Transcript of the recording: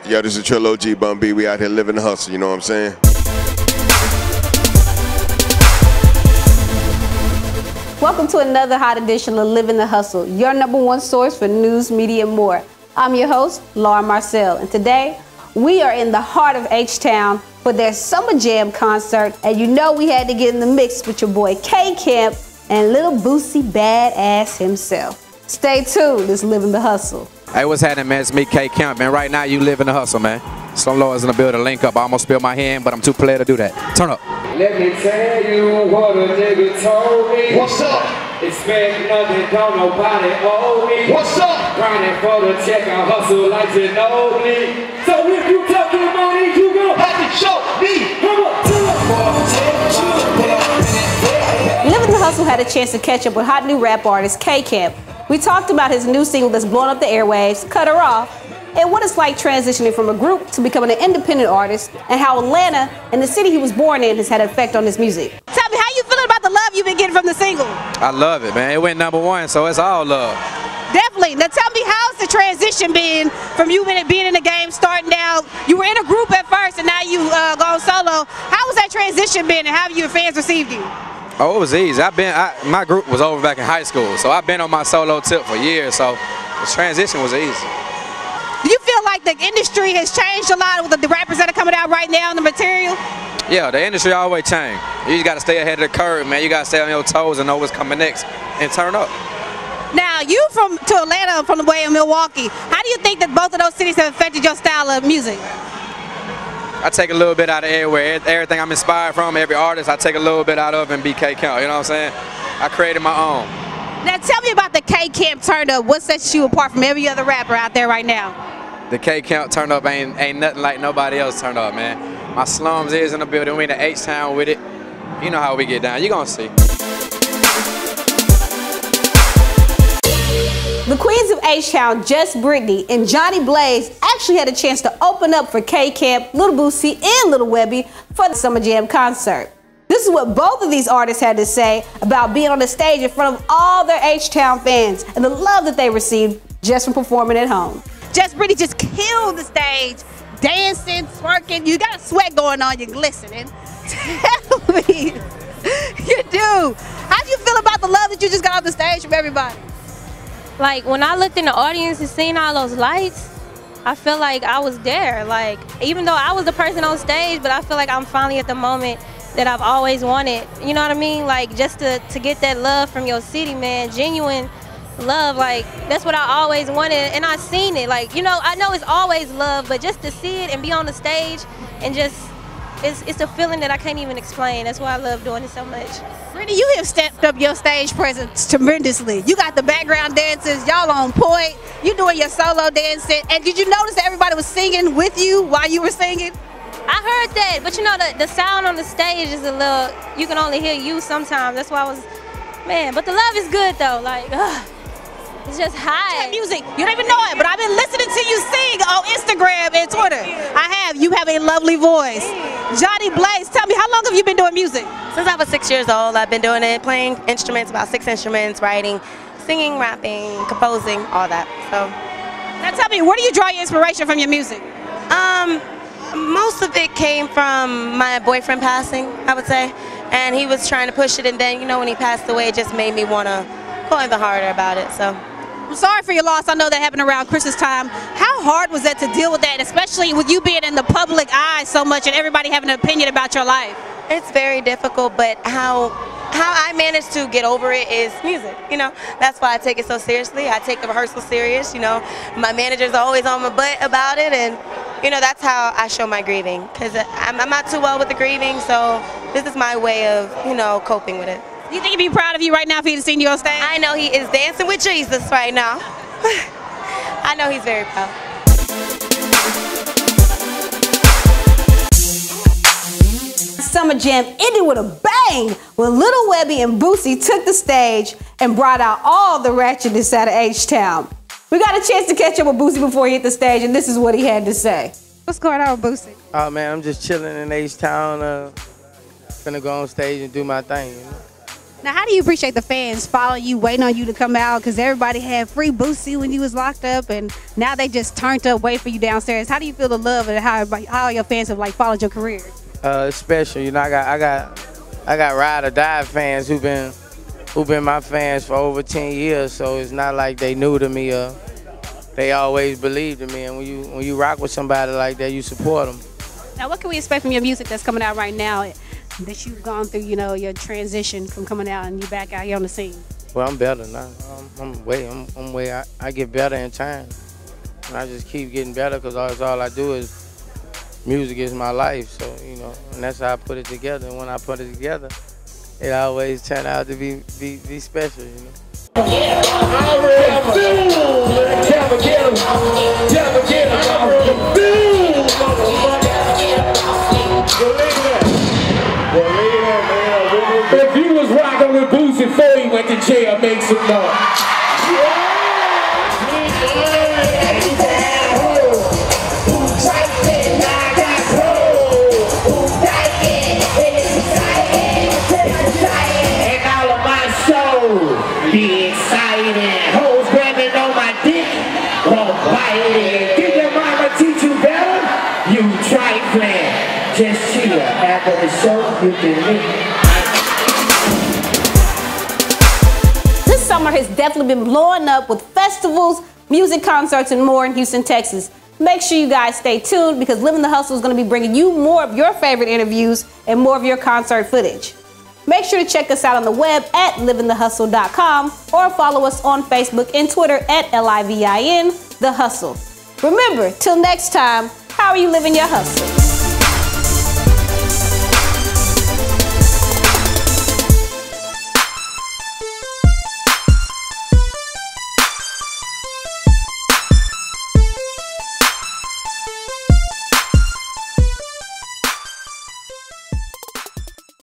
Yo, this is Trill OG Bun B. We out here living the hustle, you know what I'm saying? Welcome to another hot edition of Living the Hustle, your #1 source for news, media, and more. I'm your host, Laura Marcel, and today we are in the heart of H-Town for their Summer Jam concert, and you know we had to get in the mix with your boy K-Camp and Lil Boosie badass himself. Stay tuned, it's Living the Hustle. Hey, what's happening, man? It's me, K-Camp, man. Right now, you live in the hustle, man. Slum Lord's in the building, link up. I almost spilled my hand, but I'm too player to do that. Turn up. Let me tell you what a nigga told me. What's up? Expect nothing, don't nobody owe me. What's up? Grinding for the check, I hustle like Ginobili. So if you talking money, you gon' Have to show me. come on, Living the Hustle had a chance to catch up with hot new rap artist K-Camp. We talked about his new single that's blowing up the airwaves, Cut Her Off, and what it's like transitioning from a group to becoming an independent artist, and how Atlanta and the city he was born in has had an effect on his music. Tell me, how you feeling about the love you've been getting from the single? I love it, man. It went #1, so it's all love. Definitely. Now tell me, how's the transition been from you being in the game, starting out? You were in a group at first, and now you gone solo. How was that transition been, and how have your fans received you? Oh, it was easy. My group was over back in high school, so I've been on my solo tip for years, so the transition was easy. Do you feel like the industry has changed a lot with the rappers that are coming out right now and the material? Yeah, the industry always change. You just got to stay ahead of the curve, man. You got to stay on your toes and know what's coming next and turn up. Now, you to Atlanta from the way in Milwaukee. How do you think that both of those cities have affected your style of music? I take a little bit out of everywhere. Everything I'm inspired from, every artist, I take a little bit out of and be K-Camp, you know what I'm saying? I created my own. Now, tell me about the K-Camp turn up. What sets you apart from every other rapper out there right now? The K-Camp turn up ain't nothing like nobody else turn up, man. My slums is in the building. We in the H-Town with it. You know how we get down. You gonna see. The queens of H-Town, Just Brittany and Johnny Blaze, actually had a chance to open up for K-Camp, Lil Boosie, and Lil Webbie for the Summer Jam concert. This is what both of these artists had to say about being on the stage in front of all their H-Town fans and the love that they received just from performing at home. Just Brittany just killed the stage, dancing, twerking. You got a sweat going on, you're glistening. Tell me, you do. How do you feel about the love that you just got off the stage from everybody? Like, when I looked in the audience and seen all those lights, I feel like I was there. Like, even though I was the person on stage, but I feel like I'm finally at the moment that I've always wanted. You know what I mean? Like, just to get that love from your city, man, genuine love, like, that's what I always wanted, and I seen it. Like, you know, I know it's always love, but just to see it and be on the stage and just, it's a feeling that I can't even explain. That's why I love doing it so much. Brittany, you have stepped up your stage presence tremendously. You got the background dancers, y'all on point. You doing your solo dancing. And did you notice that everybody was singing with you while you were singing? I heard that, but you know, the sound on the stage is a little, you can only hear you sometimes. That's why I was, man, but the love is good though. Like, it's just high. Music, you don't even know it, but I've been listening to you sing on Instagram and Twitter. I have. You have a lovely voice. Johnny Blaze, tell me, how long have you been doing music? Since I was 6 years old, I've been doing it, playing instruments, about 6 instruments, writing, singing, rapping, composing, all that. So, now tell me, where do you draw your inspiration from your music? Most of it came from my boyfriend passing, I would say, and he was trying to push it, and then, you know, when he passed away, it just made me want to go even harder about it. So, I'm sorry for your loss. I know that happened around Christmas time. How hard was that to deal with that, especially with you being in the public eye so much and everybody having an opinion about your life? It's very difficult, but how I managed to get over it is music, you know. That's why I take it so seriously. I take the rehearsal serious, you know. My manager's always on my butt about it, and, you know, that's how I show my grieving, because I'm not too well with the grieving, so this is my way of, you know, coping with it. Do you think he'd be proud of you right now if he'd seen you on stage? I know he is dancing with Jesus right now. I know he's very proud. Summer Jam ended with a bang when Lil Webbie and Boosie took the stage and brought out all the ratchetness out of H-Town. We got a chance to catch up with Boosie before he hit the stage, and this is what he had to say. What's going on with Boosie? Oh man, I'm just chilling in H-Town. Finna go on stage and do my thing, you know? Now, how do you appreciate the fans following you, waiting on you to come out? Because everybody had free Boosie when you was locked up, and now they just turned up, waiting for you downstairs. How do you feel the love and how your fans have like followed your career? It's special, you know. I got ride or die fans who've been my fans for over 10 years. So it's not like they new to me. They always believed in me, and when you rock with somebody like that, you support them. Now, what can we expect from your music that's coming out right now that you've gone through, you know, your transition from coming out and you back out here on the scene? Well, I'm better now. I get better in time. And I just keep getting better because all I do is music is my life. So, you know, and that's how I put it together. And when I put it together, it always turn out to be special, you know. If you was rocking with Boosie before he went to jail, make some noise. Be excited. Hoes grabbing on my dick, won't bite it. Did your mama teach you better? You trifling. Just chill. After the show, you can leave. This summer has definitely been blowing up with festivals, music concerts, and more in Houston, Texas. Make sure you guys stay tuned because Livin' the Hustle is going to be bringing you more of your favorite interviews and more of your concert footage. Make sure to check us out on the web at livinthehustle.com or follow us on Facebook and Twitter at LIVIN The Hustle. Remember, till next time, how are you living your hustle?